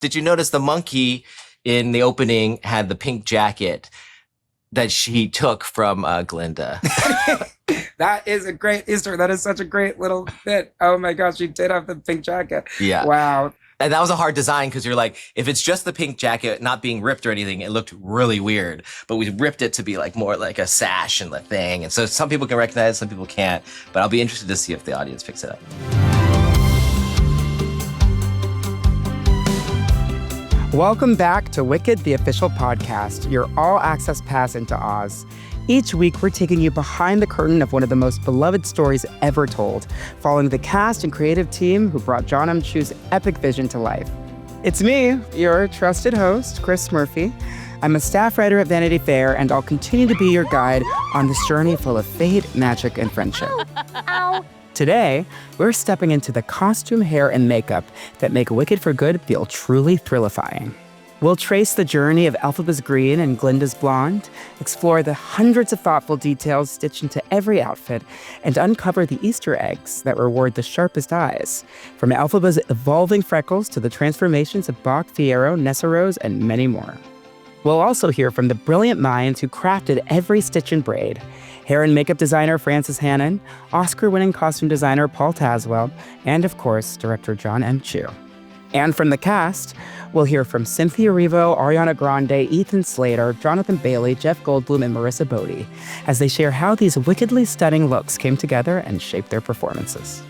Did you notice the monkey in the opening had the pink jacket that she took from Glinda? That is a great Easter. That is such a great little bit. Oh my gosh, she did have the pink jacket. Yeah. Wow. And that was a hard design because you're like, if it's just the pink jacket not being ripped or anything, it looked really weird. But we ripped it to be like more like a sash and the thing. And so some people can recognize it, some people can't. But I'll be interested to see if the audience picks it up. Welcome back to Wicked, the official podcast, your all-access pass into Oz. Each week, we're taking you behind the curtain of one of the most beloved stories ever told, following the cast and creative team who brought Jon M. epic vision to life. It's me, your trusted host, Chris Murphy. I'm a staff writer at Vanity Fair, and I'll continue to be your guide on this journey full of fate, magic, and friendship. Ow. Today, we're stepping into the costume, hair, and makeup that make Wicked for Good feel truly thrillifying. We'll trace the journey of Elphaba's green and Glinda's blonde, explore the hundreds of thoughtful details stitched into every outfit, and uncover the Easter eggs that reward the sharpest eyes, from Elphaba's evolving freckles to the transformations of Bach, Fiyero, Nessa Rose, and many more. We'll also hear from the brilliant minds who crafted every stitch and braid: hair and makeup designer Frances Hannon, Oscar-winning costume designer Paul Tazewell, and of course, director Jon M. And from the cast, we'll hear from Cynthia Erivo, Ariana Grande, Ethan Slater, Jonathan Bailey, Jeff Goldblum, and Marissa Bodie, as they share how these wickedly stunning looks came together and shaped their performances.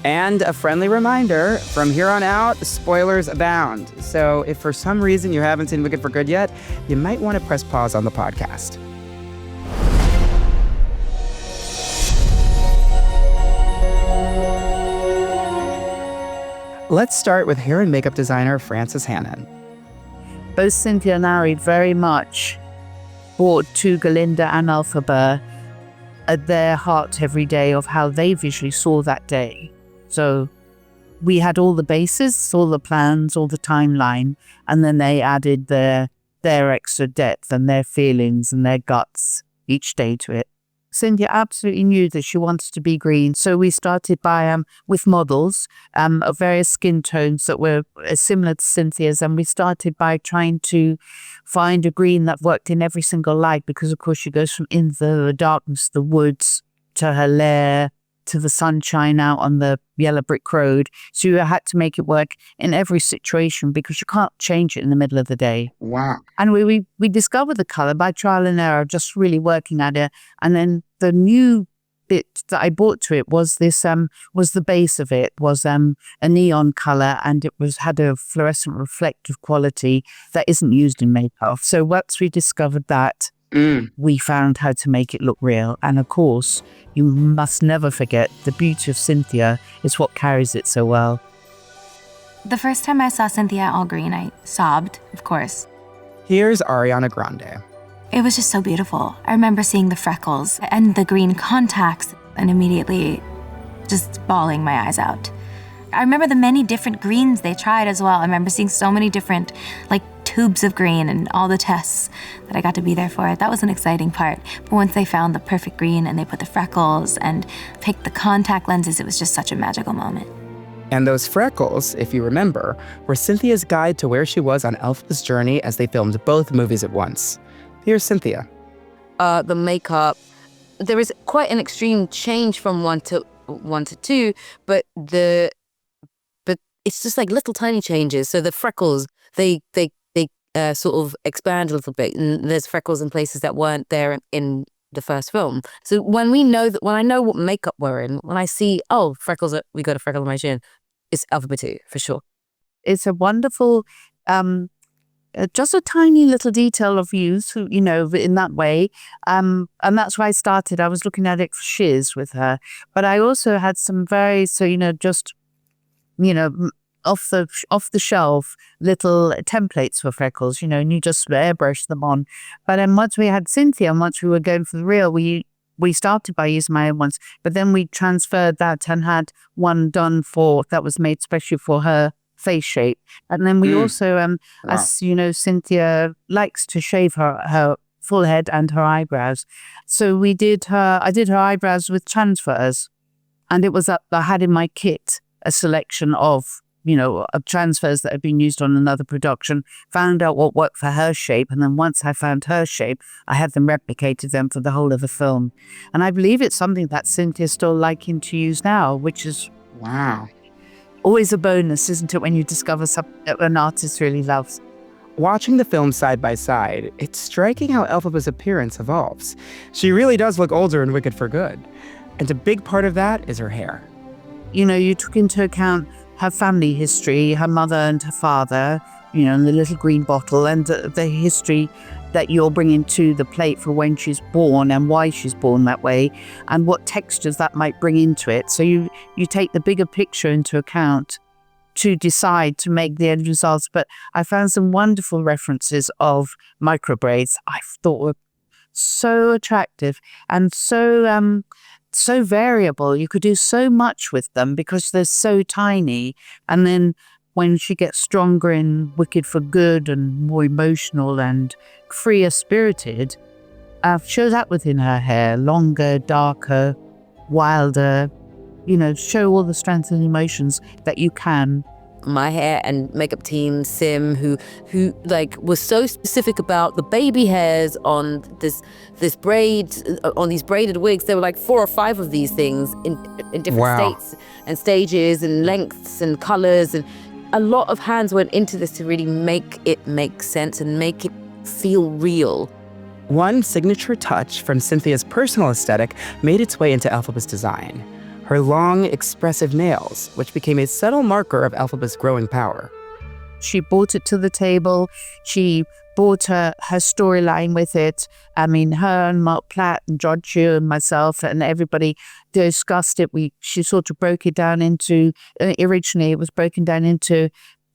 And a friendly reminder, from here on out, spoilers abound. So if for some reason you haven't seen Wicked for Good yet, you might want to press pause on the podcast. Let's start with hair and makeup designer Frances Hannon. Both Cynthia and Ari very much brought to Glinda and Elphaba at their heart every day of how they visually saw that day. So we had all the bases, all the plans, all the timeline, and then they added their extra depth and their feelings and their guts each day to it. Cynthia absolutely knew that she wanted to be green, so we started by with models of various skin tones that were similar to Cynthia's, and we started by trying to find a green that worked in every single light, because of course she goes from in the darkness, the woods, to her lair, to the sunshine out on the yellow brick road. So you had to make it work in every situation, because you can't change it in the middle of the day. Wow. And we discovered the color by trial and error, just really working at it. And then the new bit that I brought to it was this, was the base of it, was a neon color, and it had a fluorescent reflective quality that isn't used in makeup. So once we discovered that, we found how to make it look real. And of course, you must never forget the beauty of Cynthia is what carries it so well. The first time I saw Cynthia all green, I sobbed, of course. Here's Ariana Grande. It was just so beautiful. I remember seeing the freckles and the green contacts and immediately just bawling my eyes out. I remember the many different greens they tried as well. I remember seeing so many different, tubes of green and all the tests that I got to be there for. That was an exciting part. But once they found the perfect green and they put the freckles and picked the contact lenses, it was just such a magical moment. And those freckles, if you remember, were Cynthia's guide to where she was on Elphaba's journey as they filmed both movies at once. Here's Cynthia. The makeup, there is quite an extreme change from one to two, but it's just like little tiny changes. So the freckles, they sort of expand a little bit, and there's freckles in places that weren't there in the first film. So when I know what makeup we're in, when I see, freckles, we got a freckle on my chin, it's Elphaba 2 for sure. It's a wonderful, just a tiny little detail of use, in that way. And that's why I started. I was looking at it for shiz with her, but I also had some off the shelf little templates for freckles, and you just airbrush them on. But then once we had Cynthia, and once we were going for the real, we started by using my own ones, but then we transferred that and had one done that was made specially for her face shape. And then we also, as you know, Cynthia likes to shave her full head and her eyebrows. So I did her eyebrows with transfers, and it was I had in my kit a selection of of transfers that had been used on another production, found out what worked for her shape. And then once I found her shape, I had them replicated them for the whole of the film. And I believe it's something that Cynthia's still liking to use now, which is, wow, always a bonus, isn't it, when you discover something that an artist really loves. Watching the film side by side, it's striking how Elphaba's appearance evolves. She really does look older in Wicked for Good. And a big part of that is her hair. You took into account her family history, her mother and her father, and the little green bottle, and the history that you're bringing to the plate for when she's born and why she's born that way, and what textures that might bring into it. So you take the bigger picture into account to decide to make the end results. But I found some wonderful references of microbraids I thought were so attractive and so variable. You could do so much with them because they're so tiny. And then when she gets stronger in Wicked for Good and more emotional and freer spirited, shows that within her hair, longer, darker, wilder, show all the strengths and emotions that you can. My hair and makeup team, Sim, who was so specific about the baby hairs on this braid, on these braided wigs. There were like 4 or 5 of these things in different states and stages and lengths and colors, and a lot of hands went into this to really make it make sense and make it feel real. One signature touch from Cynthia's personal aesthetic made its way into Elphaba's design. Her long, expressive nails, which became a subtle marker of Elphaba's growing power. She brought it to the table. She brought her storyline with it. I mean, her and Mark Platt and John Chu and myself and everybody discussed it. She sort of broke it down into, originally it was broken down into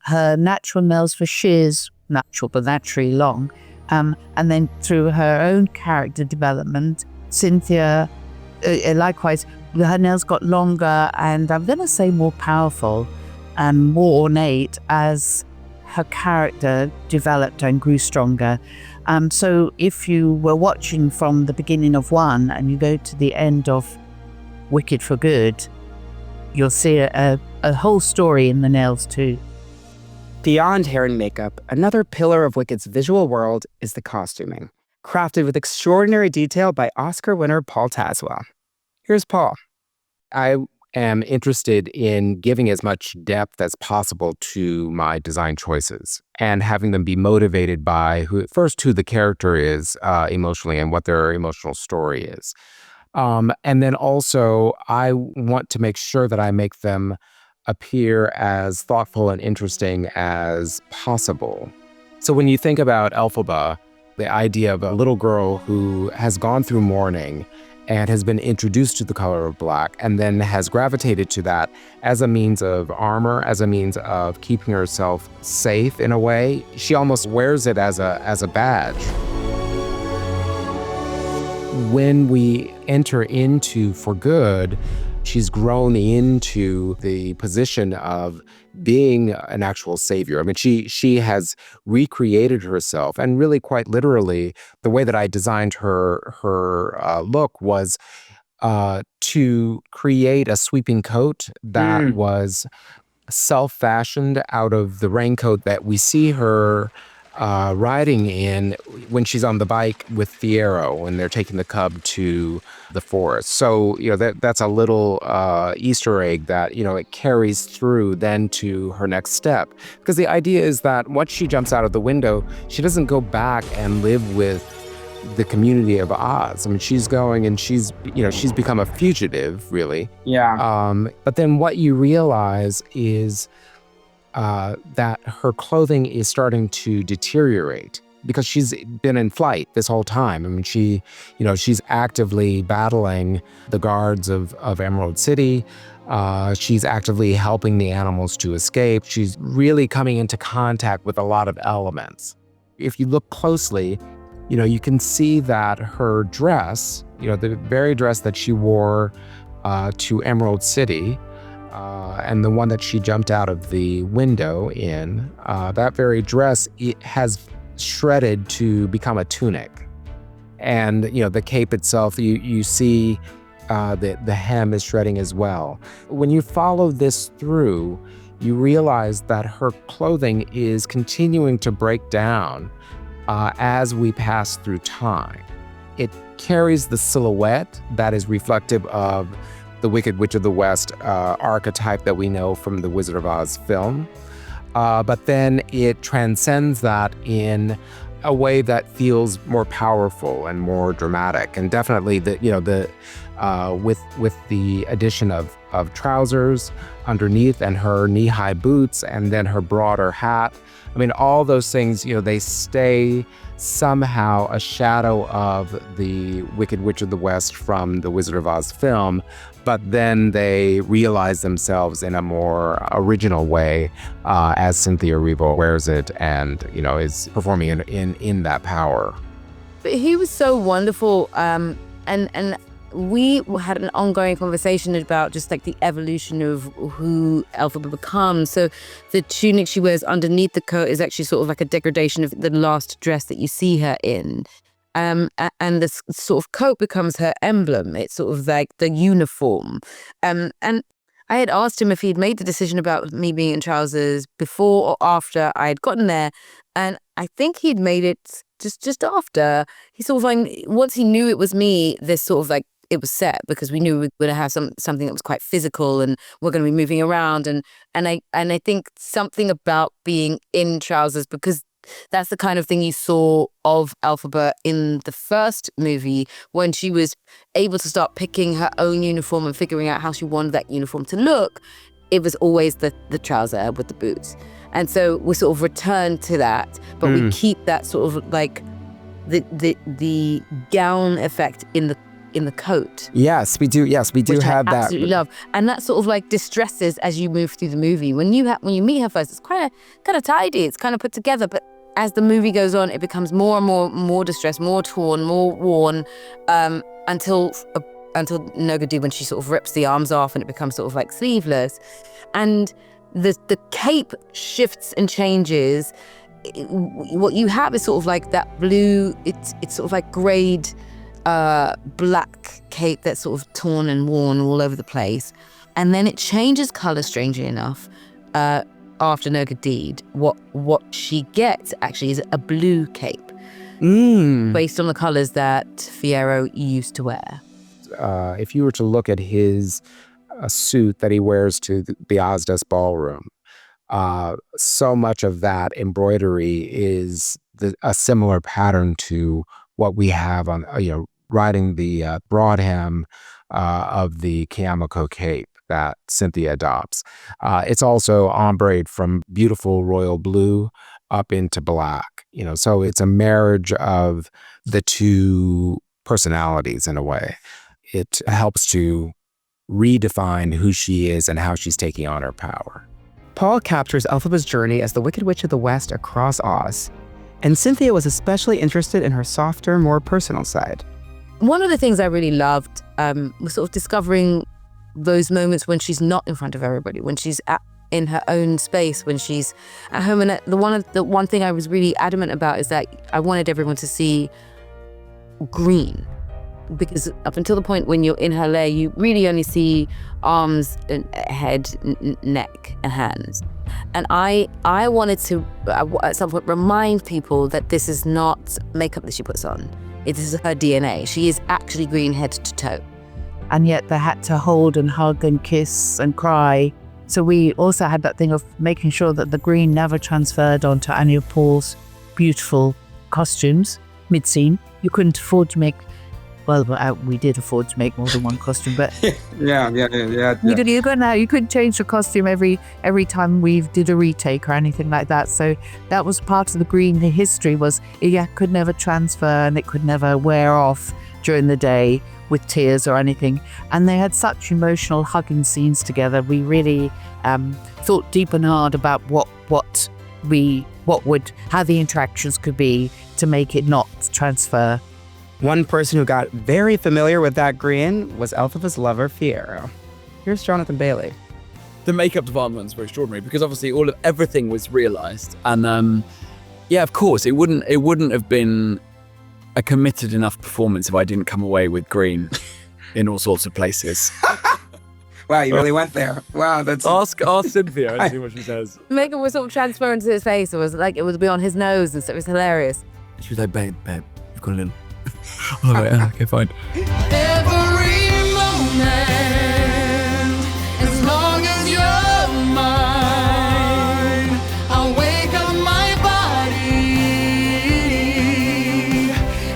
her natural nails for shears, natural but naturally long. And then through her own character development, Cynthia, likewise, her nails got longer and I'm going to say more powerful and more ornate as her character developed and grew stronger. So if you were watching from the beginning of one and you go to the end of Wicked for Good, you'll see a whole story in the nails too. Beyond hair and makeup, another pillar of Wicked's visual world is the costuming, crafted with extraordinary detail by Oscar winner Paul Tazewell. Here's Paul. I am interested in giving as much depth as possible to my design choices and having them be motivated by who the character is emotionally and what their emotional story is. And then also, I want to make sure that I make them appear as thoughtful and interesting as possible. So when you think about Elphaba, the idea of a little girl who has gone through mourning and has been introduced to the color of black and then has gravitated to that as a means of armor, as a means of keeping herself safe in a way. She almost wears it as a badge. When we enter into For Good, she's grown into the position of being an actual savior. I mean, she has recreated herself, and really quite literally, the way that I designed her look was to create a sweeping coat that was self-fashioned out of the raincoat that we see her riding in when she's on the bike with Fiyero when they're taking the cub to the forest. So, that's a little Easter egg that, it carries through then to her next step. Because the idea is that once she jumps out of the window, she doesn't go back and live with the community of Oz. I mean, she's going and she's become a fugitive, really. Yeah. But then what you realize is that her clothing is starting to deteriorate because she's been in flight this whole time. I mean, she's actively battling the guards of Emerald City. She's actively helping the animals to escape. She's really coming into contact with a lot of elements. If you look closely, you can see that her dress, the very dress that she wore to Emerald City, and the one that she jumped out of the window in, that very dress, it has shredded to become a tunic. And, the cape itself, you see the hem is shredding as well. When you follow this through, you realize that her clothing is continuing to break down as we pass through time. It carries the silhouette that is reflective of the Wicked Witch of the West archetype that we know from the Wizard of Oz film. But then it transcends that in a way that feels more powerful and more dramatic. And definitely with the addition of trousers underneath and her knee-high boots and then her broader hat. I mean, all those things, they stay somehow a shadow of the Wicked Witch of the West from the Wizard of Oz film, but then they realize themselves in a more original way as Cynthia Erivo wears it and, is performing in that power. But he was so wonderful, and we had an ongoing conversation about just like the evolution of who Elphaba becomes. So the tunic she wears underneath the coat is actually sort of like a degradation of the last dress that you see her in. And this sort of coat becomes her emblem. It's sort of like the uniform. And I had asked him if he'd made the decision about me being in trousers before or after I had gotten there. And I think he'd made it just after. He sort of like, once he knew it was me, this sort of like, it was set because we knew we were going to have something that was quite physical and we're going to be moving around. And I think something about being in trousers, because that's the kind of thing you saw of Elphaba in the first movie when she was able to start picking her own uniform and figuring out how she wanted that uniform to look. It was always the trouser with the boots. And so we sort of return to that, but we keep that sort of like the gown effect in the coat. Yes, we do. Yes, we do which have I that. Absolutely love, and that sort of like distresses as you move through the movie. When you meet her first, it's kind of tidy. It's kind of put together, but as the movie goes on, it becomes more and more distressed, more torn, more worn, until Nogadu, when she sort of rips the arms off and it becomes sort of like sleeveless, and the cape shifts and changes. What you have is sort of like that blue. It's sort of like grayed black cape that's sort of torn and worn all over the place, and then it changes color. Strangely enough, after Nogadu, what she gets actually is a blue cape, based on the colors that Fiyero used to wear. If you were to look at his suit that he wears to the Ozdas ballroom, so much of that embroidery is a similar pattern to what we have on, riding the broad hem of the Kiyamako cape that Cynthia adopts. It's also ombre'd from beautiful royal blue up into black, so it's a marriage of the two personalities in a way. It helps to redefine who she is and how she's taking on her power. Paul captures Elphaba's journey as the Wicked Witch of the West across Oz, and Cynthia was especially interested in her softer, more personal side. One of the things I really loved was sort of discovering those moments when she's not in front of everybody, when she's in her own space, when she's at home. And the one thing I was really adamant about is that I wanted everyone to see green, because up until the point when you're in her lair, you really only see arms and head, neck and hands. And I wanted to at some point remind people that this is not makeup that she puts on. It is her DNA. She is actually green head to toe. And yet they had to hold and hug and kiss and cry. So we also had that thing of making sure that the green never transferred onto any of Paul's beautiful costumes mid-scene. You couldn't afford to make, well, we did afford to make more than one costume, but Yeah. you couldn't change the costume every time we did a retake or anything like that. So that was part of the green history, was it could never transfer and it could never wear off during the day with tears or anything. And they had such emotional hugging scenes together. We really thought deep and hard about how the interactions could be to make it not transfer. One person who got very familiar with that green was Elphaba's lover, Fiyero. Here's Jonathan Bailey. The makeup department was extraordinary because obviously everything was realized, and of course it wouldn't have been a committed enough performance if I didn't come away with green in all sorts of places. Wow, you really went there. Wow, that's... Ask Cynthia and see what she says. Makeup was sort of transferring to his face. It was like it would be on his nose, and so it was hilarious. She was like, babe, you've got a little. Oh, right, okay, fine. Every moment, as long as you're mine, I'll wake up my body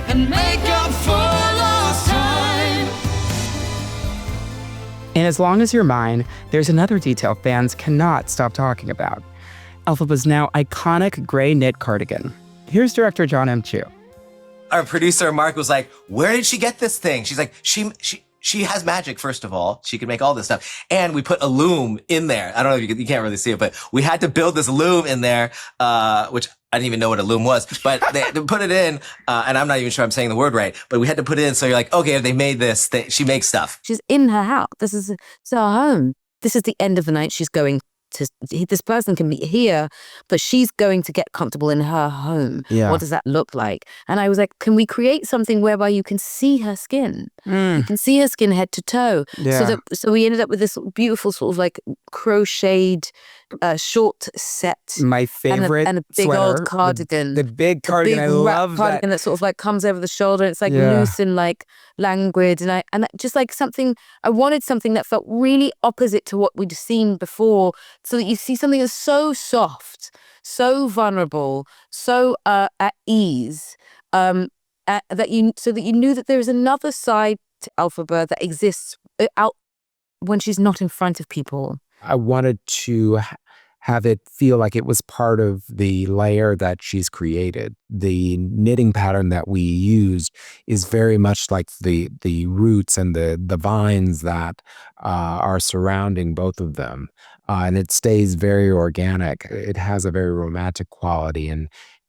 and make up for lost time. And as long as you're mine, there's another detail fans cannot stop talking about. Elphaba's now iconic gray knit cardigan. Here's director Jon M. Our producer Mark was like, "Where did she get this thing?" She's like, "She has magic. First of all, she can make all this stuff." And we put a loom in there. I don't know if you can't really see it, but we had to build this loom in there, which I didn't even know what a loom was. But they put it in, and I'm not even sure I'm saying the word right. But we had to put it in, so you're like, okay, if they made this, she makes stuff. She's in her house. This is her home. This is the end of the night. She's going to. This person can be here, but she's going to get comfortable in her home. Yeah. What does that look like? And I was like, can we create something whereby you can see her skin? You can see her skin head to toe. Yeah. So we ended up with this beautiful sort of like crocheted short set. My favorite and a big sweater, old cardigan. The big cardigan. Big I love cardigan that sort of like comes over the shoulder. It's like loose and like languid, and just like something. I wanted something that felt really opposite to what we'd seen before, so that you see something that's so soft, so vulnerable, so at ease, so that you knew that there is another side to Elphaba that exists out when she's not in front of people. I wanted to have it feel like it was part of the layer that she's created. The knitting pattern that we used is very much like the roots and the vines that are surrounding both of them. And it stays very organic. It has a very romantic quality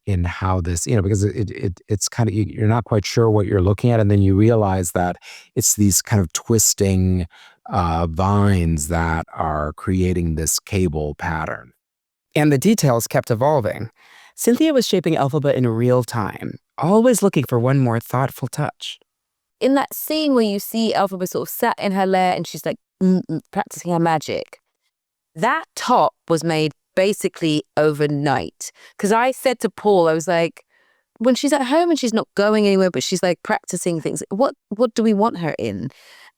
in how this, because it's kind of, you're not quite sure what you're looking at, and then you realize that it's these kind of twisting vines that are creating this cable pattern. And the details kept evolving. Cynthia was shaping Elphaba in real time, always looking for one more thoughtful touch. In that scene where you see Elphaba sort of sat in her lair and she's like practicing her magic, that top was made basically overnight. Because I said to Paul, I was like, when she's at home and she's not going anywhere, but she's like practicing things, what do we want her in?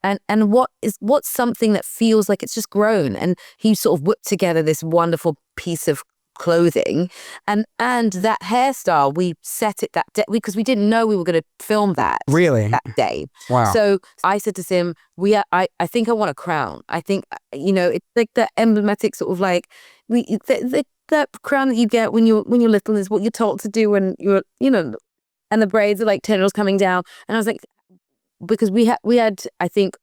And what's something that feels like it's just grown? And he sort of whipped together this wonderful piece of clothing, and that hairstyle, we set it that day because we didn't know we were going to film that that day. Wow. So I said to Sim, I think I want a crown. I think, it's like the emblematic sort of like that crown that you get when you're little is what you're taught to do when you're, and the braids are like tendrils coming down. And I was like, because we had I think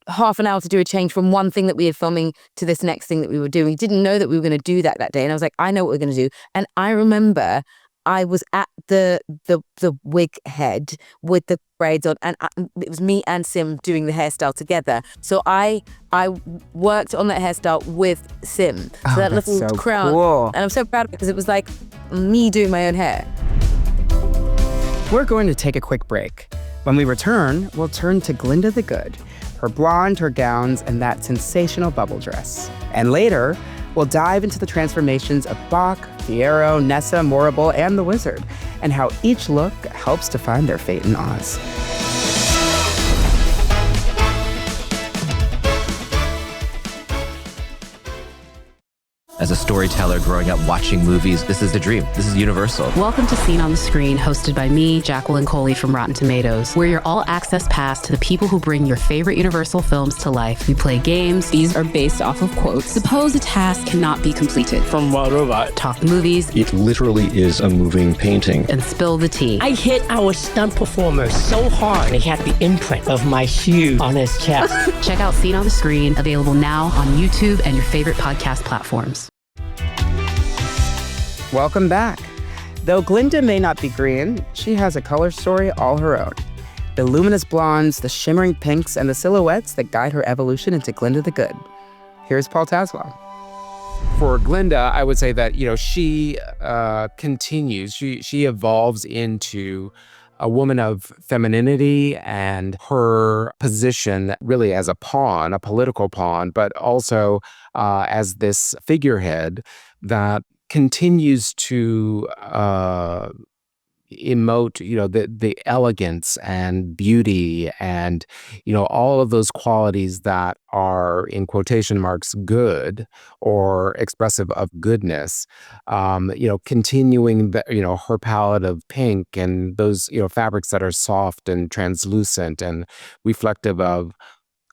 half an hour to do a change from one thing that we were filming to this next thing that we were doing. We didn't know that we were going to do that day, and I was like, I know what we're going to do. And I remember I was at the wig head with the braids on, and it was me and Sim doing the hairstyle together. So I worked on that hairstyle with Sim. So that little so crown, cool. and I'm so proud of it because it was like me doing my own hair. We're going to take a quick break. When we return, we'll turn to Glinda the Good, her blonde, her gowns, and that sensational bubble dress. And later, we'll dive into the transformations of Bach, Fiyero, Nessa, Morrible, and the Wizard, and how each look helps define their fate in Oz. As a storyteller growing up watching movies, this is the dream. This is universal. Welcome to Scene on the Screen, hosted by me, Jacqueline Coley from Rotten Tomatoes. We're your all-access pass to the people who bring your favorite Universal films to life. We play games. These are based off of quotes. Suppose a task cannot be completed. From Wild Robot. Talk movies. It literally is a moving painting. And spill the tea. I hit our stunt performer so hard, he had the imprint of my shoe on his chest. Check out Scene on the Screen, available now on YouTube and your favorite podcast platforms. Welcome back. Though Glinda may not be green, she has a color story all her own. The luminous blondes, the shimmering pinks, and the silhouettes that guide her evolution into Glinda the Good. Here's Paul Tazewell. For Glinda, I would say that, she continues, she evolves into a woman of femininity and her position really as a pawn, a political pawn, but also as this figurehead that continues to emote, the elegance and beauty and, all of those qualities that are, in quotation marks, good or expressive of goodness. Continuing her palette of pink and those, fabrics that are soft and translucent and reflective of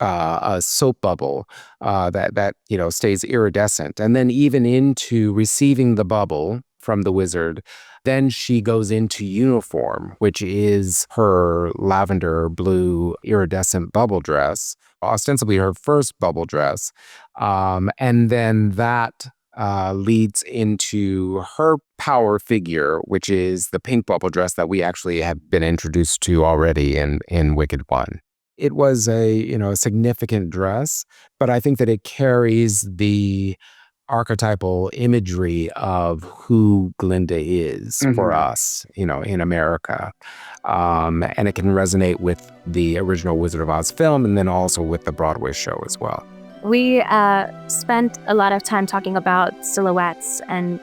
a soap bubble that stays iridescent, and then even into receiving the bubble from the wizard. Then she goes into uniform, which is her lavender blue iridescent bubble dress, ostensibly her first bubble dress, and then that leads into her power figure, which is the pink bubble dress that we actually have been introduced to already in Wicked One. It was a significant dress, but I think that it carries the archetypal imagery of who Glinda is for us, in America. And it can resonate with the original Wizard of Oz film and then also with the Broadway show as well. We spent a lot of time talking about silhouettes and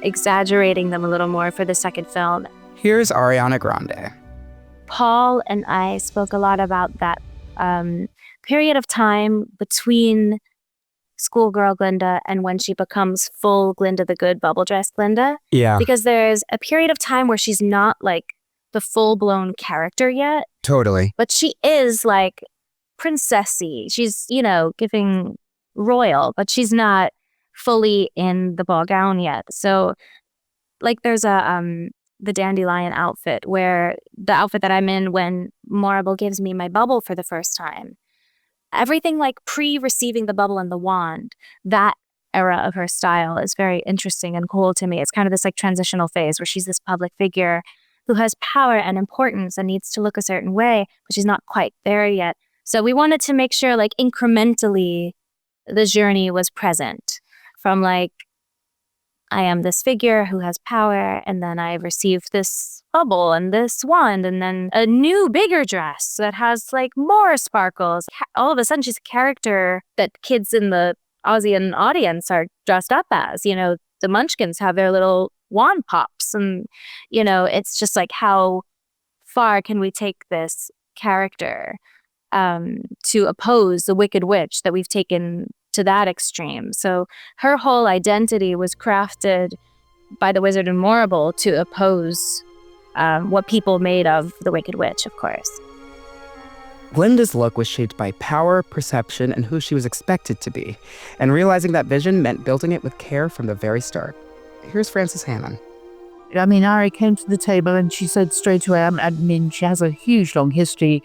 exaggerating them a little more for the second film. Here's Ariana Grande. Paul and I spoke a lot about that period of time between schoolgirl Glinda and when she becomes full Glinda the Good bubble dress Glinda. Yeah. Because there's a period of time where she's not like the full-blown character yet. Totally. But she is like princessy. She's, giving royal, but she's not fully in the ball gown yet. So like there's the dandelion outfit, where the outfit that I'm in when Morrible gives me my bubble for the first time. Everything like pre-receiving the bubble and the wand, that era of her style is very interesting and cool to me. It's kind of this like transitional phase where she's this public figure who has power and importance and needs to look a certain way, but she's not quite there yet. So we wanted to make sure like incrementally the journey was present from like, I am this figure who has power, and then I received this bubble and this wand, and then a new, bigger dress that has like more sparkles. All of a sudden, she's a character that kids in the Ozian audience are dressed up as. The Munchkins have their little wand pops, and it's just like, how far can we take this character to oppose the Wicked Witch that we've taken to that extreme. So her whole identity was crafted by the Wizard and Morrible to oppose what people made of the Wicked Witch, of course. Glinda's look was shaped by power, perception, and who she was expected to be. And realizing that vision meant building it with care from the very start. Here's Frances Hannon. Ari came to the table and she said straight away, she has a huge, long history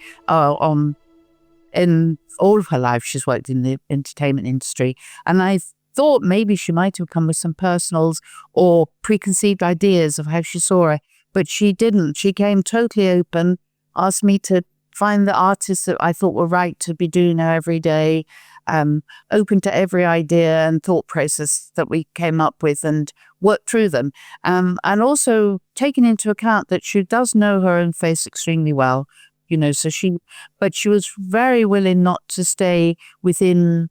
in all of her life. She's worked in the entertainment industry. And I thought maybe she might have come with some personals or preconceived ideas of how she saw her. But she didn't. She came totally open, asked me to find the artists that I thought were right to be doing her every day, open to every idea and thought process that we came up with and worked through them. And also taking into account that she does know her own face extremely well. But she was very willing not to stay within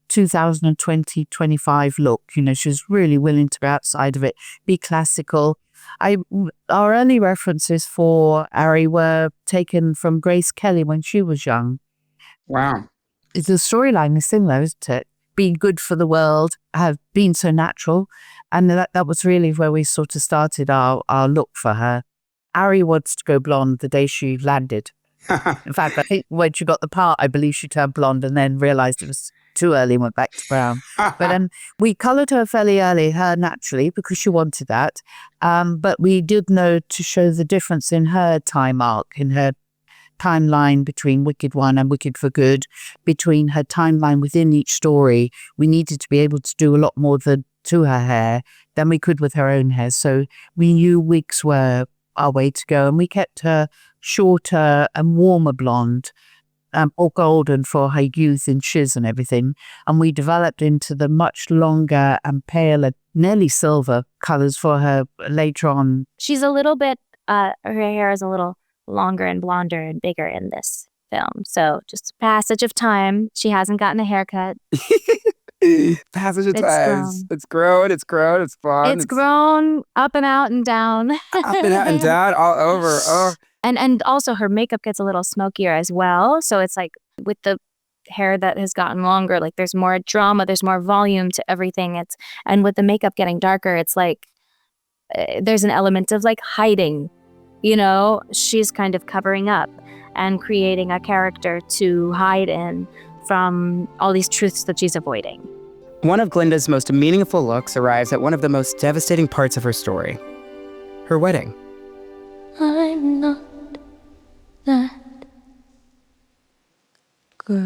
2020, 25 look. She was really willing to go outside of it, be classical. Our early references for Ari were taken from Grace Kelly when she was young. Wow. The storyline is similar, isn't it? Being good for the world, have been so natural. And that was really where we sort of started our look for her. Ari wants to go blonde the day she landed. In fact, I think when she got the part, I believe she turned blonde and then realized it was too early and went back to brown. But we colored her fairly early, her naturally, because she wanted that. But we did know to show the difference in her time arc, in her timeline between Wicked One and Wicked for Good, between her timeline within each story. We needed to be able to do a lot more to her hair than we could with her own hair. So we knew wigs were our way to go, and we kept her shorter and warmer blonde, or golden for her youth and shiz and everything, and we developed into the much longer and paler, nearly silver colors for her later on. She's a little bit her hair is a little longer and blonder and bigger in this film. So just passage of time. She hasn't gotten a haircut. Passage of It's time. grown. It's grown. It's grown. It's fun. It's grown up and out and down. up and out and down all over. Oh, And also her makeup gets a little smokier as well. So it's like with the hair that has gotten longer, like there's more drama, there's more volume to everything. And with the makeup getting darker, it's like there's an element of like hiding, you know, she's kind of covering up and creating a character to hide in from all these truths that she's avoiding. one of Glinda's most meaningful looks arrives at one of the most devastating parts of her story, her wedding. I'm not that girl.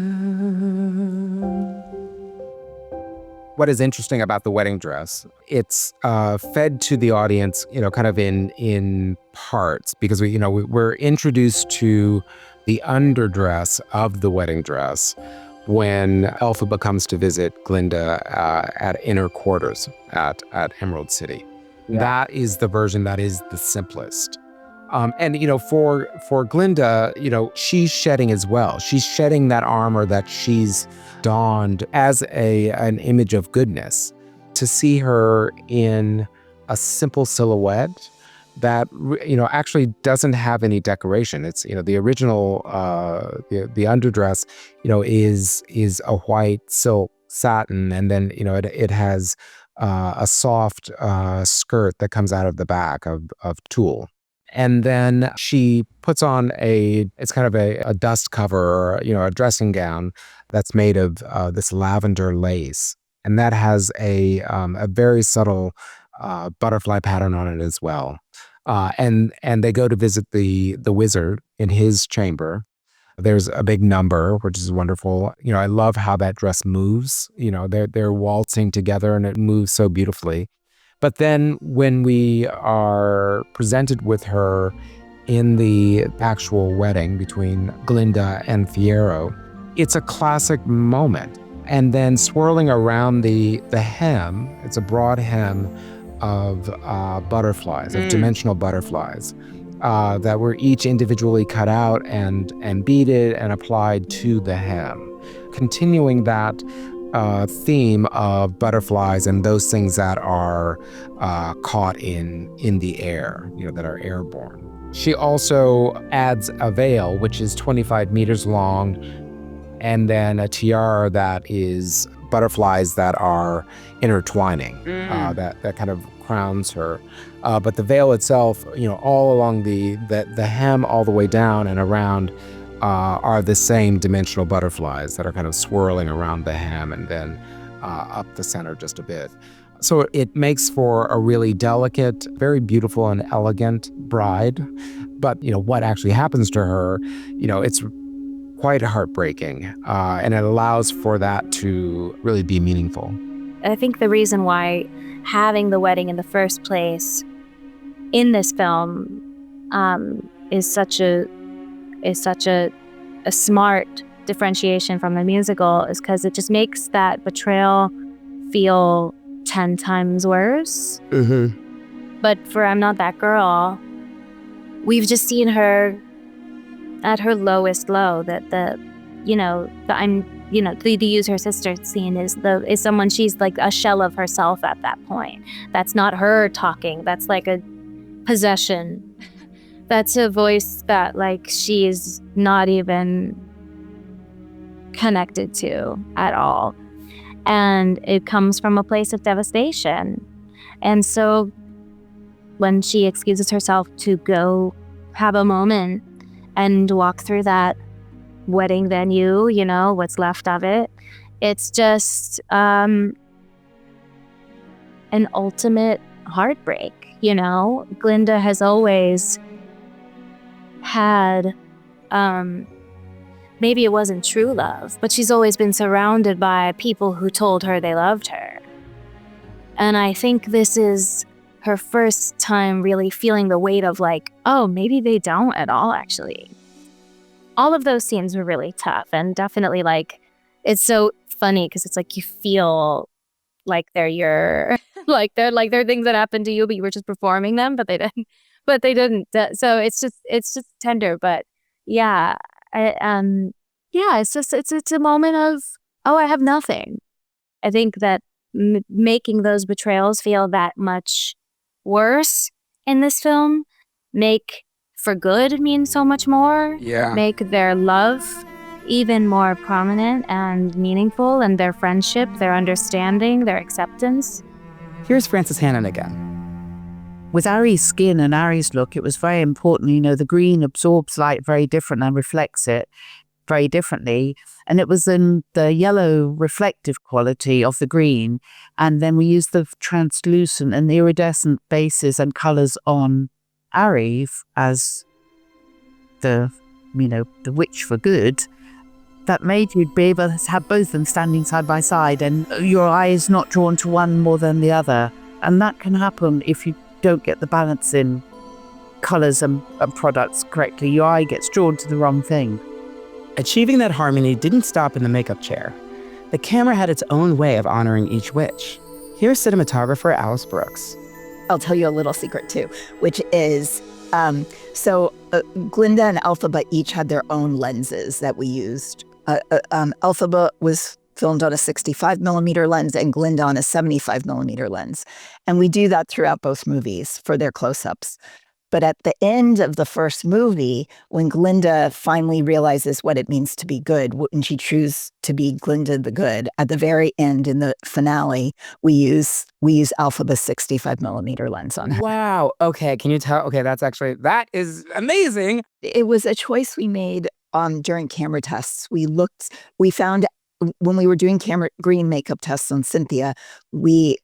What is interesting about the wedding dress, it's fed to the audience, kind of in parts, because we're introduced to the underdress of the wedding dress when Elphaba comes to visit Glinda at inner quarters at Emerald City. Yeah. That is the version that is the simplest. And for Glinda, she's shedding as well. She's shedding that armor that she's donned as an image of goodness. To see her in a simple silhouette that actually doesn't have any decoration. It's the original the underdress is a white silk satin, and then it has a soft skirt that comes out of the back of tulle. And then she puts on it's kind of a dust cover, or, a dressing gown that's made of this lavender lace. And that has a very subtle butterfly pattern on it as well. And they go to visit the wizard in his chamber. There's a big number, which is wonderful. I love how that dress moves. They're waltzing together and it moves so beautifully. But then when we are presented with her in the actual wedding between Glinda and Fiyero, it's a classic moment. And then swirling around the hem, it's a broad hem of butterflies, of dimensional butterflies, that were each individually cut out and beaded and applied to the hem. Continuing that theme of butterflies and those things that are caught in the air, that are airborne. She also adds a veil, which is 25 meters long, and then a tiara that is butterflies that are intertwining, that kind of crowns her. But the veil itself, all along the hem all the way down and around are the same dimensional butterflies that are kind of swirling around the hem and then up the center just a bit. So it makes for a really delicate, very beautiful and elegant bride. But, what actually happens to her, it's quite heartbreaking. And it allows for that to really be meaningful. I think the reason why having the wedding in the first place in this film is such a smart differentiation from the musical is because it just makes that betrayal feel 10 times worse. Mm-hmm. But for I'm Not That Girl, we've just seen her at her lowest low. To use her sister scene is someone, she's like a shell of herself at that point. That's not her talking. That's like a possession. That's a voice that like she is not even connected to at all. And it comes from a place of devastation. And so when she excuses herself to go have a moment and walk through that wedding venue, what's left of it, it's just an ultimate heartbreak. Glinda has always had, maybe it wasn't true love, but she's always been surrounded by people who told her they loved her. And I think this is her first time really feeling the weight of like, oh, maybe they don't at all, actually. All of those scenes were really tough, and definitely like, it's so funny because it's like you feel like they're your, like they're things that happened to you, but you were just performing them, but they didn't. but they didn't. So it's just tender. But yeah, it's a moment of, oh, I have nothing. I think that making those betrayals feel that much worse in this film make for good mean so much more. Yeah. Make their love even more prominent and meaningful, and their friendship, their understanding, their acceptance. Here's Frances Hannon again. With Ari's skin and Ari's look, it was very important. You know, the green absorbs light very different and reflects it very differently. And it was in the yellow reflective quality of the green. And then we used the translucent and iridescent bases and colors on Ari as the witch for good. That made you be able to have both of them standing side by side, and your eye is not drawn to one more than the other. And that can happen if you don't get the balance in colors and products correctly. Your eye gets drawn to the wrong thing. Achieving that harmony didn't stop in the makeup chair. The camera had its own way of honoring each witch. Here's cinematographer Alice Brooks. I'll tell you a little secret too, which is, Glinda and Elphaba each had their own lenses that we used. Elphaba was filmed on a 65 millimeter lens and Glinda on a 75 millimeter lens. And we do that throughout both movies for their close-ups. But at the end of the first movie, when Glinda finally realizes what it means to be good, when she chooses to be Glinda the Good, at the very end in the finale, we use Elphaba's 65 millimeter lens on her. Wow. Okay. Can you tell? Okay. That is amazing. It was a choice we made during camera tests. We found when we were doing green makeup tests on Cynthia, we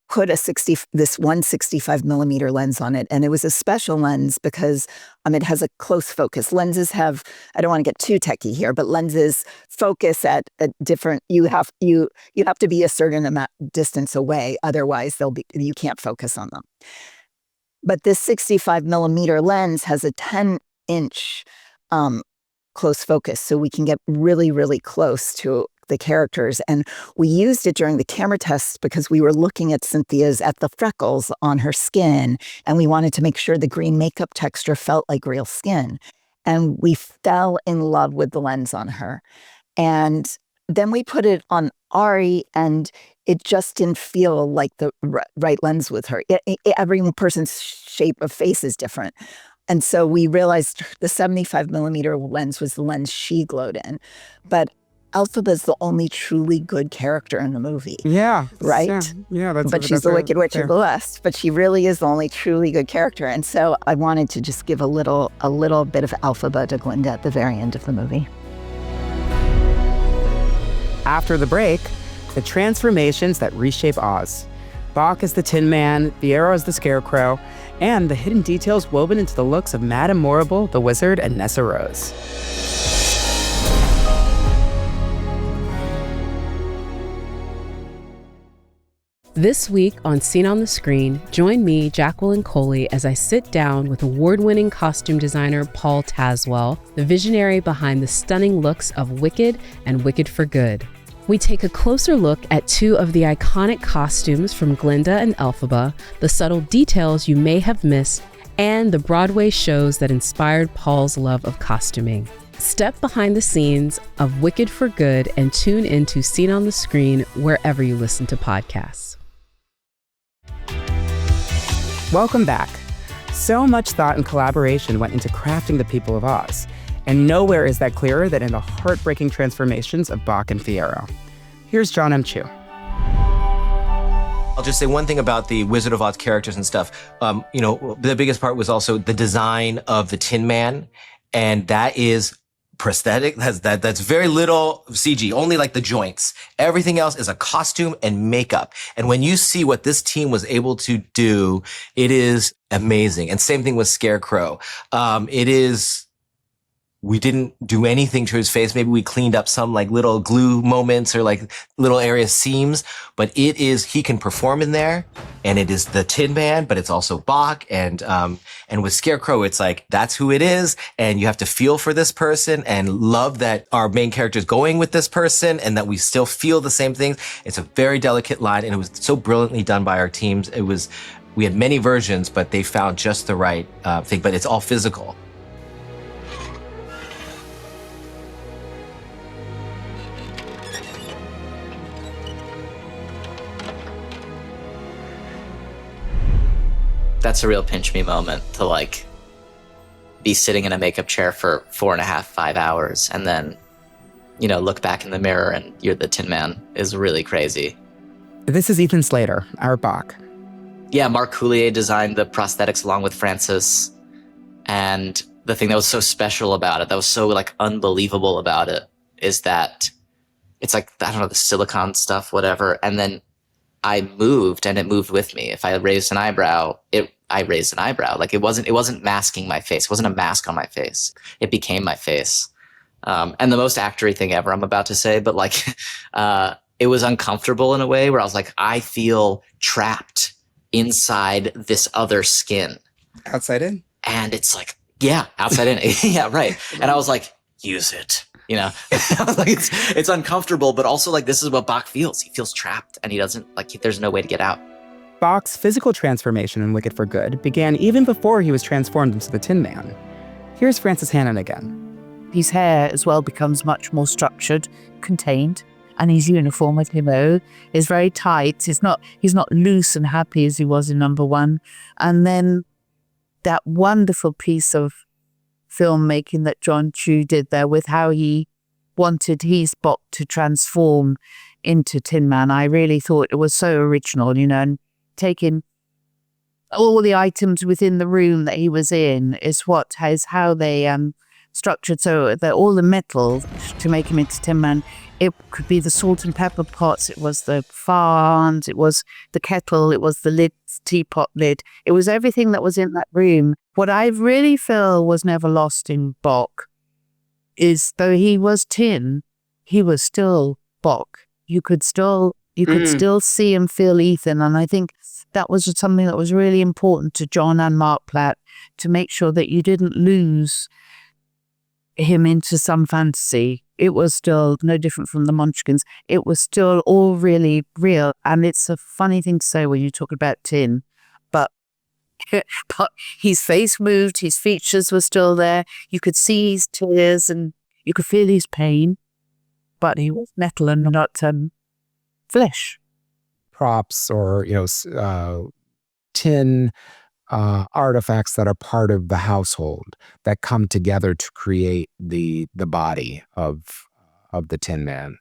put this 165 millimeter lens on it. And it was a special lens because it has a close focus. Lenses have, I don't want to get too techie here, but lenses focus at a different, you have to be a certain amount distance away. Otherwise you can't focus on them. But this 65 millimeter lens has a 10-inch close focus. So we can get really, really close to the characters. And we used it during the camera tests because we were looking at at the freckles on her skin, and we wanted to make sure the green makeup texture felt like real skin. And we fell in love with the lens on her. And then we put it on Ari, and it just didn't feel like the right lens with her. Every person's shape of face is different. And so we realized the 75 millimeter lens was the lens she glowed in. But Elphaba is the only truly good character in the movie. Yeah. Right? Yeah. But she's the Wicked Witch of the West. But she really is the only truly good character. And so I wanted to just give a little bit of Elphaba to Glinda at the very end of the movie. After the break, the transformations that reshape Oz. Bach as the Tin Man, Fiyero as the Scarecrow, and the hidden details woven into the looks of Madame Morrible, the Wizard, and Nessa Rose. This week on Scene on the Screen, join me, Jacqueline Coley, as I sit down with award-winning costume designer Paul Tazewell, the visionary behind the stunning looks of Wicked and Wicked for Good. We take a closer look at two of the iconic costumes from Glinda and Elphaba, the subtle details you may have missed, and the Broadway shows that inspired Paul's love of costuming. Step behind the scenes of Wicked for Good and tune into Scene on the Screen wherever you listen to podcasts. Welcome back. So much thought and collaboration went into crafting the people of Oz, and nowhere is that clearer than in the heartbreaking transformations of Bach and Fiyero. Here's Jon M. I'll just say one thing about the Wizard of Oz characters and stuff. The biggest part was also the design of the Tin Man, and that is prosthetic. That's very little CG, only like the joints. Everything else is a costume and makeup. And when you see what this team was able to do, it is amazing. And same thing with Scarecrow. We didn't do anything to his face. Maybe we cleaned up some like little glue moments or like little area seams, but he can perform in there, and it is the Tin Man, but it's also Bach. And with Scarecrow, it's like, that's who it is. And you have to feel for this person and love that our main character is going with this person and that we still feel the same things. It's a very delicate line, and it was so brilliantly done by our teams. It was we had many versions, but they found just the right thing, but it's all physical. That's a real pinch me moment to like be sitting in a makeup chair for 4.5, 5 hours and then, you know, look back in the mirror and you're the Tin Man is really crazy. This is Ethan Slater, our Bach. Yeah, Mark Coulier designed the prosthetics along with Frances. And the thing that was so special about it, that was so like unbelievable about it, is that it's like, I don't know, the silicone stuff, whatever. And then I moved and it moved with me. If I raised an eyebrow, I raised an eyebrow. Like it wasn't masking my face. It wasn't a mask on my face. It became my face. And the most actory thing ever I'm about to say, but like, it was uncomfortable in a way where I was like, I feel trapped inside this other skin. Outside in? And it's like, yeah, outside in. Yeah, right. And I was like, use it. You know, I was like, it's uncomfortable, but also like, this is what Bach feels. He feels trapped and he doesn't like, there's no way to get out. Bach's physical transformation in Wicked for Good began even before he was transformed into the Tin Man. Here's Frances Hannon again. His hair as well becomes much more structured, contained, and his uniform, as you know, is very tight. He's not loose and happy as he was in number 1. And then that wonderful piece of filmmaking that Jon Chu did there with how he wanted his Bach to transform into Tin Man. I really thought it was so original, you know, and taking all the items within the room that he was in is how they structured so that all the metal to make him into Tin Man. It could be the salt and pepper pots, it was the farms, it was the kettle, it was the lid, teapot lid. It was everything that was in that room. What I really feel was never lost in Bach is though he was tin, he was still Bach. You could still see and feel Ethan. And I think that was just something that was really important to Jon and Mark Platt, to make sure that you didn't lose him into some fantasy. It was still no different from the Munchkins. It was still all really real. And it's a funny thing to say when you talk about tin, but his face moved, his features were still there. You could see his tears and you could feel his pain, but he was metal and not flesh. Props or, tin artifacts that are part of the household that come together to create the body of the Tin Man.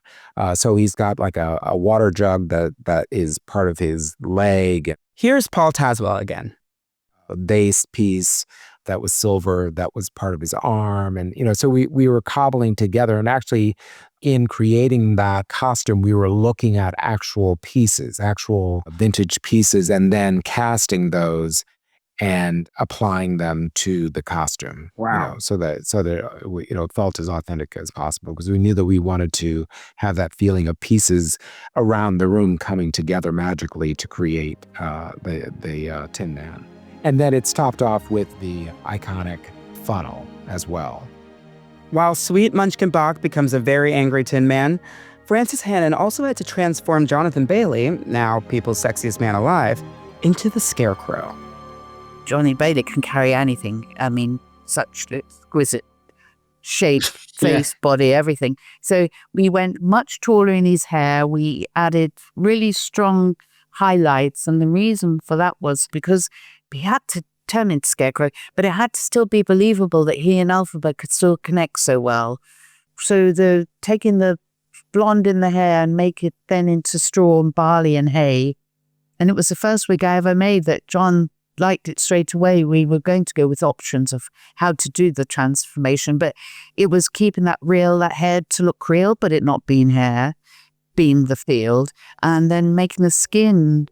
So he's got like a water jug that is part of his leg. Here's Paul Tazewell again. A base piece that was silver that was part of his arm. And, so we were cobbling together, and actually in creating that costume, we were looking at actual pieces, actual vintage pieces, and then casting those and applying them to the costume. Wow. So that it felt as authentic as possible, because we knew that we wanted to have that feeling of pieces around the room coming together magically to create the Tin Man. And then it's topped off with the iconic funnel as well. While Sweet Munchkin Bach becomes a very angry Tin Man, Frances Hannon also had to transform Jonathan Bailey, now people's sexiest man alive, into the Scarecrow. Johnny Bailey can carry anything. I mean, such exquisite shape, face, body, everything. So we went much taller in his hair. We added really strong highlights. And the reason for that was because we had to turn into Scarecrow, but it had to still be believable that he and Elphaba could still connect so well. So taking the blonde in the hair and make it then into straw and barley and hay. And it was the first wig I ever made that Jon liked it straight away. We were going to go with options of how to do the transformation, but it was keeping that hair to look real, but it not being hair, being the field, and then making the skin.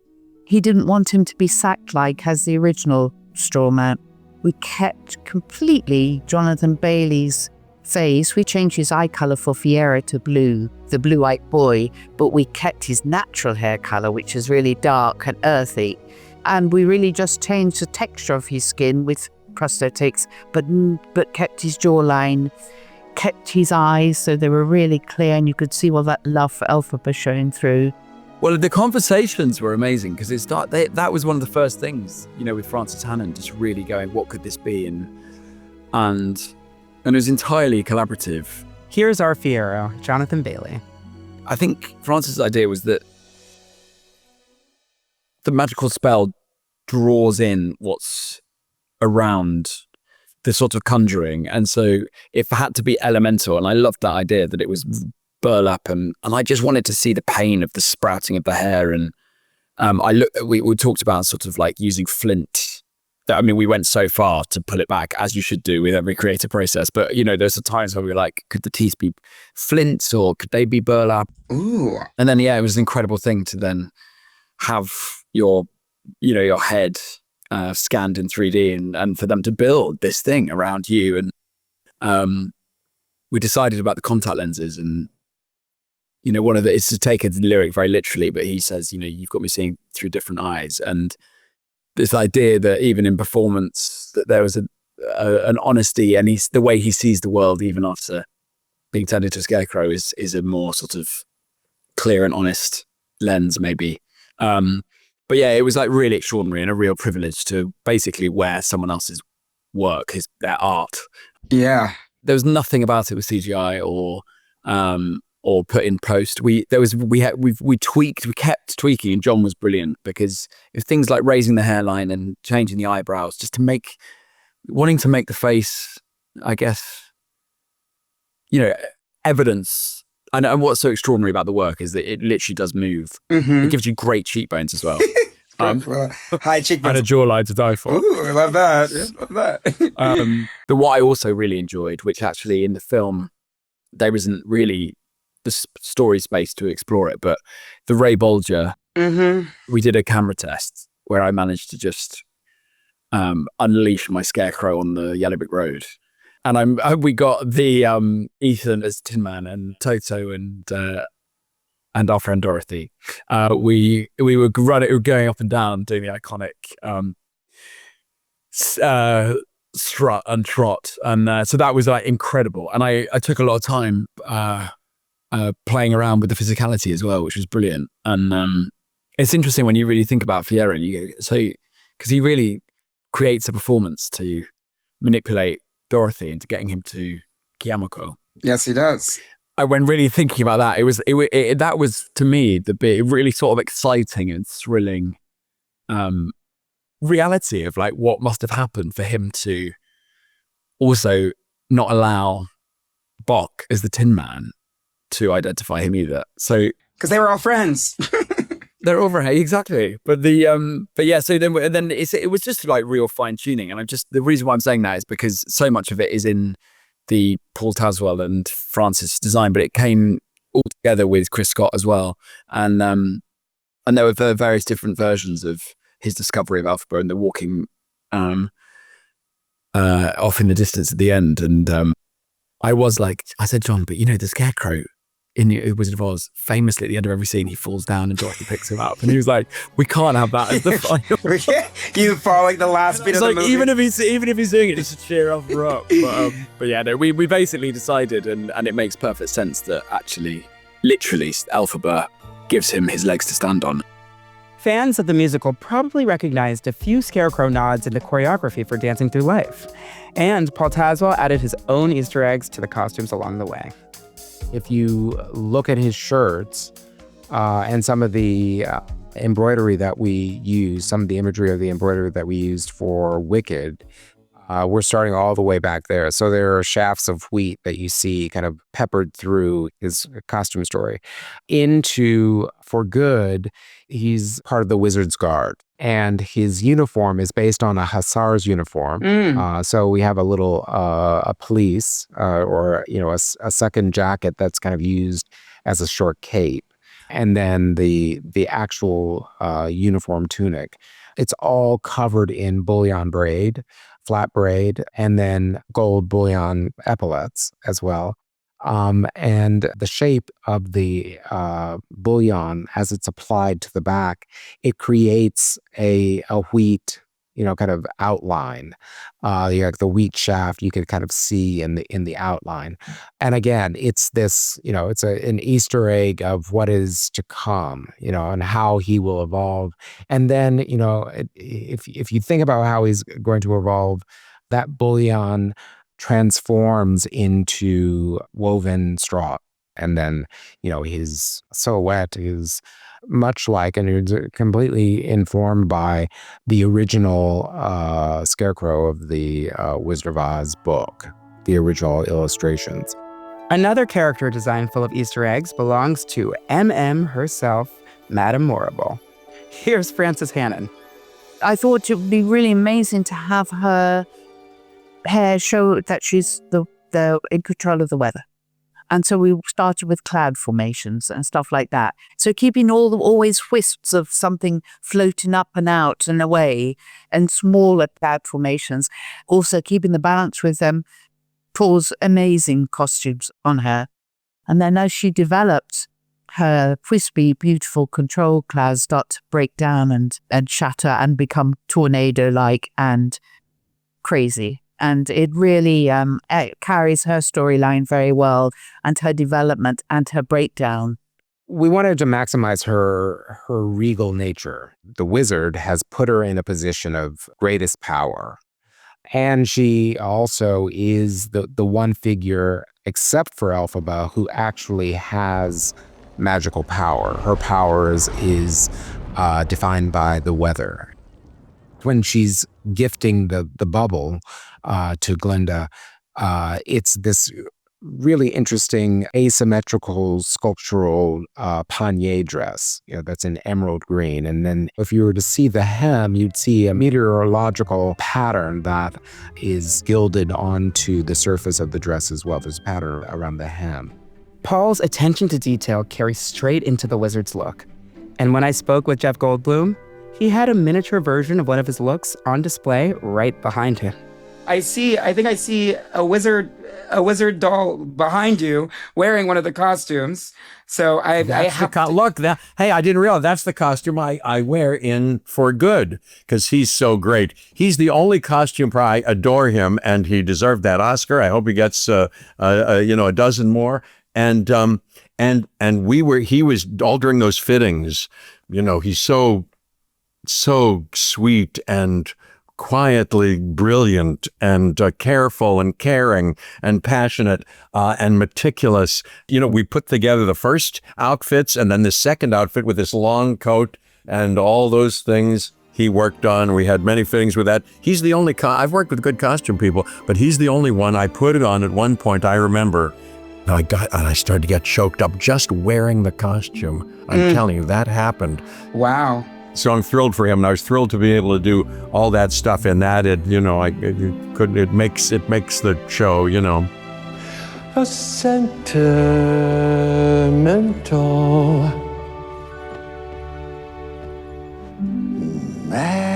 He didn't want him to be sack-like as the original Straw Man. We kept completely Jonathan Bailey's face. We changed his eye color for Fiyero to blue, the blue-eyed boy, but we kept his natural hair color, which is really dark and earthy. And we really just changed the texture of his skin with prosthetics, but kept his jawline, kept his eyes so they were really clear and you could see all that love for Elphaba showing through. Well, the conversations were amazing because that was one of the first things, with Frances Hannon, just really going, what could this be? And it was entirely collaborative. Here's our Fiyero, Jonathan Bailey. I think Frances' idea was that the magical spell draws in what's around the sort of conjuring. And so if it had to be elemental, and I loved that idea that it was burlap, and I just wanted to see the pain of the sprouting of the hair. And we talked about sort of like using flint. I mean, we went so far to pull it back, as you should do with every creative process. But, there's times where we were like, could the teeth be flint or could they be burlap? Ooh. And then, it was an incredible thing to then have your head scanned in 3D and for them to build this thing around you. And we decided about the contact lenses, and one of it's to take a lyric very literally, but he says, you've got me seeing through different eyes. And this idea that even in performance, that there was an honesty, and the way he sees the world, even after being turned into a scarecrow, is a more sort of clear and honest lens, maybe. But yeah, it was like really extraordinary and a real privilege to basically wear someone else's work, their art. Yeah. There was nothing about it with CGI or put in post. We kept tweaking, and Jon was brilliant because it was things like raising the hairline and changing the eyebrows, just wanting to make the face, I guess, evidence. And what's so extraordinary about the work is that it literally does move. Mm-hmm. It gives you great cheekbones as well. High cheekbones. And a jawline to die for. Ooh, I love that. Yeah, love that. But what I also really enjoyed, which actually in the film, there isn't really the story space to explore it, but the Ray Bolger, we did a camera test where I managed to just unleash my Scarecrow on the Yellow Brick Road. And we got the Ethan as Tin Man and Toto and our friend Dorothy. We were going up and down doing the iconic strut and trot, and so that was like incredible. And I took a lot of time playing around with the physicality as well, which was brilliant. And it's interesting when you really think about Fiyero, and you go, because he really creates a performance to manipulate Dorothy into getting him to Kiyamako. Yes, he does. When really thinking about that, that was to me the bit really sort of exciting and thrilling reality of like what must have happened for him to also not allow Bok as the Tin Man to identify him either. So because they were all friends. They're over here, exactly. But yeah. So then it was just like real fine tuning, and the reason why I'm saying that is because so much of it is in the Paul Tazewell and Frances design, but it came all together with Chris Scott as well, and there were various different versions of his discovery of Elphaba and the walking off in the distance at the end, and I said, Jon, but the Scarecrow in the Wizard of Oz, famously at the end of every scene, he falls down and Dorothy picks him up. And he was like, we can't have that as the final. You fall like the last bit of the movie. Even if he's doing it just to cheer her up. But yeah, no, we basically decided, and it makes perfect sense that actually, literally, Elphaba gives him his legs to stand on. Fans of the musical probably recognized a few Scarecrow nods in the choreography for Dancing Through Life. And Paul Tazewell added his own Easter eggs to the costumes along the way. If you look at his shirts and some of the embroidery that we use, some of the imagery of the embroidery that we used for Wicked, we're starting all the way back there. So there are shafts of wheat that you see kind of peppered through his costume story. For Good, he's part of the Wizard's Guard, and his uniform is based on a hussar's uniform. So we have a little a police or a second jacket that's kind of used as a short cape, and then the actual uniform tunic. It's all covered in bullion braid, flat braid, and then gold bullion epaulets as well. And the shape of the bullion, as it's applied to the back, it creates a wheat kind of outline. Like the wheat shaft, you could kind of see in the outline. And again, it's this, it's an Easter egg of what is to come, and how he will evolve. And then, if you think about how he's going to evolve, that bullion transforms into woven straw. And then, his silhouette is much like, and it's completely informed by the original Scarecrow of the Wizard of Oz book, the original illustrations. Another character design full of Easter eggs belongs to M herself, Madame Morrible. Here's Frances Hannon. I thought it would be really amazing to have her hair show that she's the in control of the weather. And so we started with cloud formations and stuff like that. So keeping always wisps of something floating up and out and away, and smaller cloud formations. Also keeping the balance with Paul's amazing costumes on her. And then as she developed, her wispy, beautiful control clouds start to break down and shatter and become tornado-like and crazy. And it really carries her storyline very well, and her development and her breakdown. We wanted to maximize her regal nature. The wizard has put her in a position of greatest power. And she also is the one figure, except for Elphaba, who actually has magical power. Her powers is defined by the weather. When she's gifting the bubble to Glinda, it's this really interesting asymmetrical sculptural panier dress, that's in emerald green. And then if you were to see the hem, you'd see a meteorological pattern that is gilded onto the surface of the dress as well. There's a pattern around the hem. Paul's attention to detail carries straight into the wizard's look. And when I spoke with Jeff Goldblum, he had a miniature version of one of his looks on display right behind him. I think I see a wizard doll behind you wearing one of the costumes. So hey, I didn't realize that's the costume I wear in For Good, because he's so great. He's the only costume. I adore him, and he deserved that Oscar. I hope he gets a dozen more. And he was all during those fittings. He's so sweet and quietly brilliant and careful and caring and passionate and meticulous. We put together the first outfits and then the second outfit with this long coat and all those things he worked on. We had many fittings with that. He's the only, I've worked with good costume people, but he's the only one I put it on at one point, I remember. And I started to get choked up just wearing the costume. I'm telling you, that happened. Wow. So I'm thrilled for him, and I was thrilled to be able to do all that stuff in that. It makes the show, A sentimental man.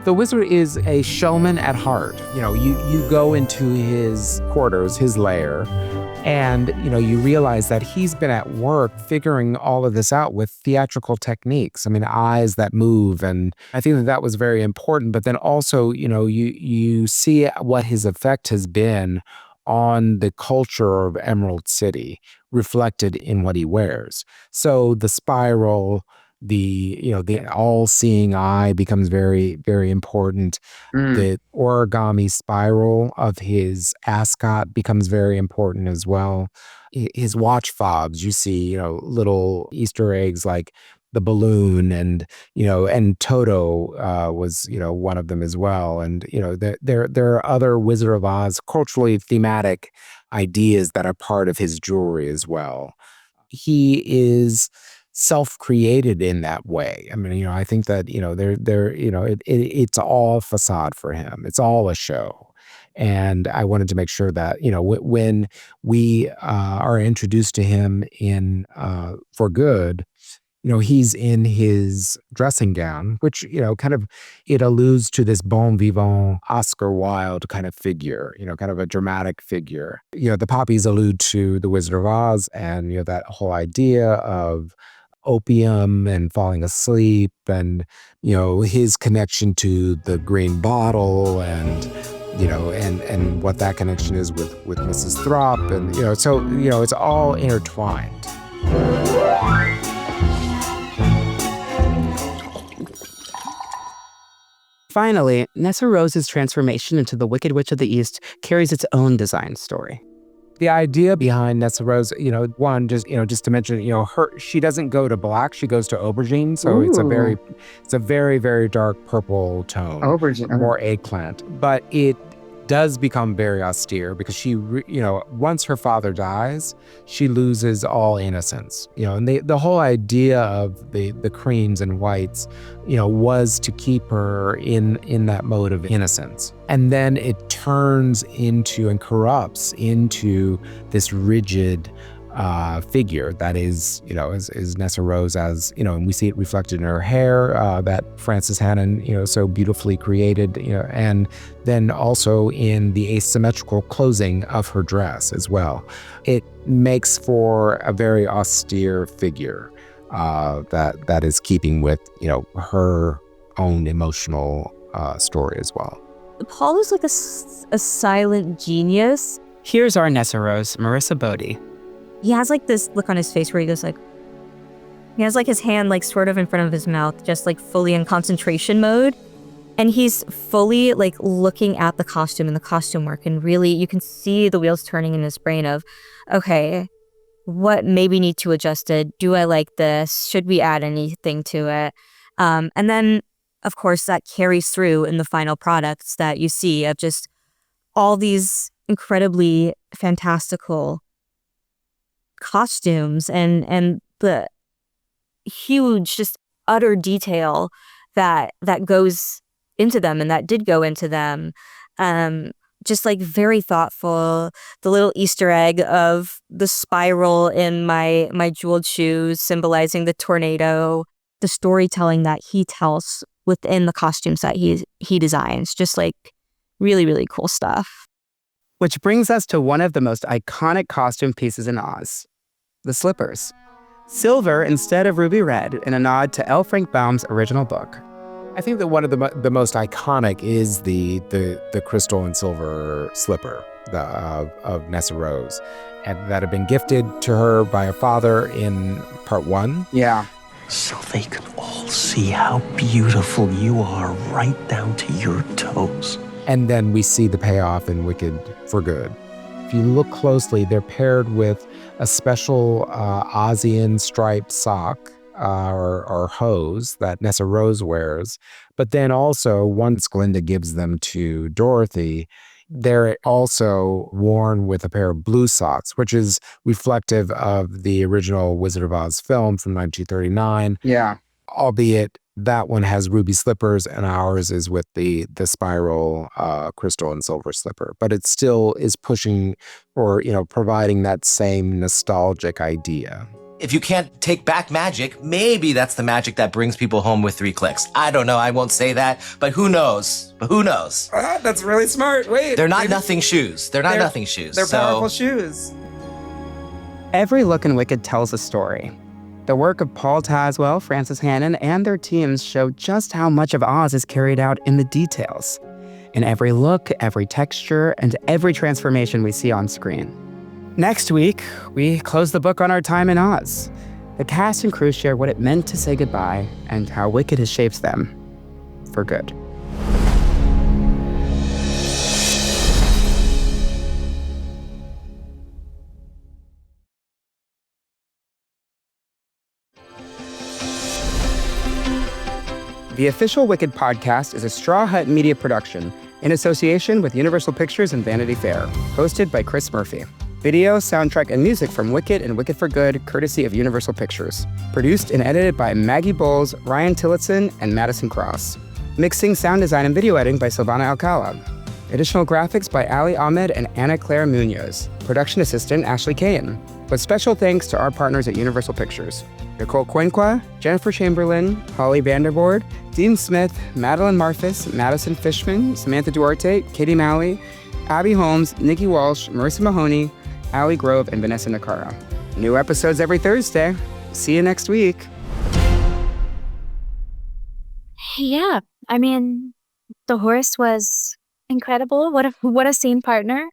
The wizard is a showman at heart. You go into his quarters, his lair, and, you realize that he's been at work figuring all of this out with theatrical techniques. I mean, eyes that move. And I think that was very important. But then also, you see what his effect has been on the culture of Emerald City reflected in what he wears. So the spiral, the all-seeing eye becomes very, very important. The origami spiral of his ascot becomes very important as well. His watch fobs, you see, little Easter eggs like the balloon, and Toto was one of them as well. And there are other Wizard of Oz culturally thematic ideas that are part of his jewelry as well. He is self-created in that way. I mean, I think that it's all facade for him. It's all a show. And I wanted to make sure that when we are introduced to him in For Good, he's in his dressing gown, which kind of it alludes to this bon vivant Oscar Wilde kind of figure, kind of a dramatic figure. The poppies allude to the Wizard of Oz, and that whole idea of opium and falling asleep, and his connection to the green bottle, and and what that connection is with Mrs. Throp, and it's all intertwined. Finally, Nessa Rose's transformation into the Wicked Witch of the East carries its own design story. The idea behind Nessa Rose, one, just to mention, she doesn't go to black, she goes to aubergine. So it's a very, very dark purple tone. Aubergine. More eggplant. But it does become very austere because she, once her father dies, she loses all innocence. And the whole idea of the creams and whites, was to keep her in that mode of innocence. And then it turns into and corrupts into this rigid figure that is Nessa Rose, as and we see it reflected in her hair that Frances Hannon so beautifully created, and then also in the asymmetrical closing of her dress as well. It makes for a very austere figure that is keeping with her own emotional story as well. Paul is like a silent genius. Here's our Nessa Rose, Marissa Bodie. He has like this look on his face where he goes like, he has like his hand like sort of in front of his mouth, just like fully in concentration mode. And he's fully like looking at the costume and the costume work. And really you can see the wheels turning in his brain of, okay, what maybe need to adjust it? Do I like this? Should we add anything to it? And then of course that carries through in the final products that you see of just all these incredibly fantastical costumes and the huge, just utter detail that goes into them and that did go into them. Just like very thoughtful. The little Easter egg of the spiral in my jeweled shoes symbolizing the tornado, the storytelling that he tells within the costumes that he designs. Just like really, really cool stuff. Which brings us to one of the most iconic costume pieces in Oz, the slippers. Silver instead of ruby red, in a nod to L. Frank Baum's original book. I think that one of the most iconic is the crystal and silver slipper of Nessa Rose, and that had been gifted to her by her father in part 1. Yeah. So they can all see how beautiful you are right down to your toes. And then we see the payoff in Wicked for Good. If you look closely, they're paired with a special Ozian striped sock or hose that Nessa Rose wears. But then also, once Glinda gives them to Dorothy, they're also worn with a pair of blue socks, which is reflective of the original Wizard of Oz film from 1939. Yeah. Albeit that one has ruby slippers and ours is with the spiral crystal and silver slipper. But it still is pushing or, providing that same nostalgic idea. If you can't take back magic, maybe that's the magic that brings people home with 3 clicks. I don't know. I won't say that, but who knows? That's really smart. Wait. They're not nothing shoes. They're nothing shoes. They're powerful shoes. Every look in Wicked tells a story. The work of Paul Tazewell, Frances Hannon, and their teams show just how much of Oz is carried out in the details. In every look, every texture, and every transformation we see on screen. Next week, we close the book on our time in Oz. The cast and crew share what it meant to say goodbye and how Wicked has shaped them for good. The official Wicked podcast is a Straw Hut Media production in association with Universal Pictures and Vanity Fair, hosted by Chris Murphy. Video, soundtrack, and music from Wicked and Wicked for Good, courtesy of Universal Pictures. Produced and edited by Maggie Bowles, Ryan Tillotson, and Madison Cross. Mixing, sound design, and video editing by Silvana Alcala. Additional graphics by Ali Ahmed and Ana Claire Munoz. Production assistant Ashley Cahan. With special thanks to our partners at Universal Pictures. Nicole Quenqua, Jennifer Chamberlain, Holly Vanderboord, Dean Smith, Madeline Marfis, Madison Fishman, Samantha Duarte, Katie Malley, Abby Holmes, Nikki Walsh, Marissa Mahoney, Allie Grove, and Vanessa Nakara. New episodes every Thursday. See you next week. Yeah, I mean, the horse was incredible. What a scene partner.